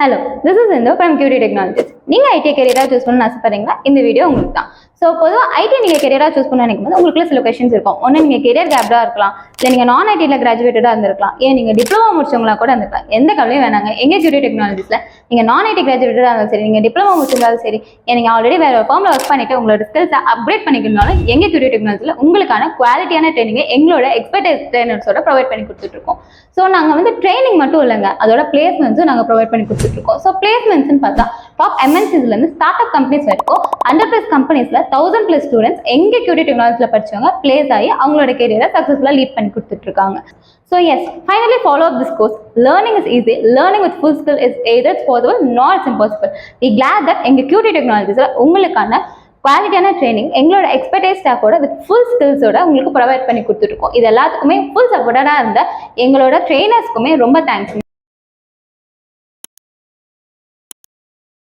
Hello, this is Indo from QT technologies. நீங்கள் ID கெரியராக choose பண்ணணும்னு ஆசைப்படுறீங்களா? இந்த வீடியோ உங்களுக்கு தான். ஸோ பொதுவாக ஐடி நீங்கள் கெரியராக சூஸ் பண்ண நினைக்கும் போது உங்களுக்குள்ள சில கொஸ்டின்ஸ் இருக்கும். ஒன்று நீங்கள் கெரியர் கேப்டாக இருக்கலாம், இல்லை நீங்கள் நான் ஐடியில் கிராஜுவேட்டடாக இருந்திருக்கலாம், ஏன் நீங்கள் டிப்ளமோ முடிச்சவங்களா கூட இருந்திருக்கலாம். எந்த கவலையும் வேணாங்க. எங்கள் கியூடி டெக்னாலஜிஸில் நீங்கள் நான் ஐடி கிராஜுவேட்டடாக இருந்தாலும் சரி, நீங்கள் டிப்ளமோ முடிச்சிருந்தாலும் சரி, நீங்கள் ஆல்ரெடி வேறு ஒரு ஃபார்மில் ஒர்க் பண்ணிட்டு உங்களோட ஸ்கில்ஸை அப்கிரேட் பண்ணிக்கணும்னாலும் எங்கள் கியூடி டெக்னாலஜியில் உங்களுக்கான குவாலிட்டியான ட்ரைனிங்கை எங்களோட எக்ஸ்பர்டைஸ் ட்ரைனர்ஸோட ப்ரொவைட் பண்ணி கொடுத்துட்ருக்கோம். ஸோ நாங்கள் வந்து ட்ரைனிங் மட்டும் இல்லைங்க, அதோட பிளேஸ்மெண்ட்ஸும் நாங்கள் ப்ரொவைட் பண்ணி கொடுத்துட்ருக்கோம். ஸோ பிளேஸ்மெண்ட்ஸ்னு பார்த்தா டாப் எம்என்சிஸ்லேருந்து ஸ்டார்ட் அப் கம்பெனிஸ் வரைக்கும் 100+ கம்பெனிஸில் 1000+ ஸ்டூடெண்ட்ஸ் எங்கள் கியூடி டெக்னாலஜியில் படித்தவங்க பிளேஸ் ஆகி அவங்களோட கெரியரை சக்ஸஸ்ஃபுல்லாக லீட் பண்ணி கொடுத்துட்ருக்காங்க. So yes, finally follow up this course. Learning is easy. Learning with full skill is either it's possible nor it's impossible. We glad that எங்கள் கியூடி டெக்னாலஜிஸில் உங்களுக்கான குவாலிட்டியான ட்ரைனிங் எங்களோட எக்ஸ்பர்டைஸ் ஸ்டாஃபோட வித் ஃபுல் ஸ்கில்ஸோட உங்களுக்கு ப்ரொவைட் பண்ணி கொடுத்துட்ருக்கோம். இது எல்லாத்துக்குமே ஃபுல் சப்போர்ட்டடாக இருந்த எங்களோட ட்ரெயினர்ஸ்க்குமே ரொம்ப தேங்க்ஸ்.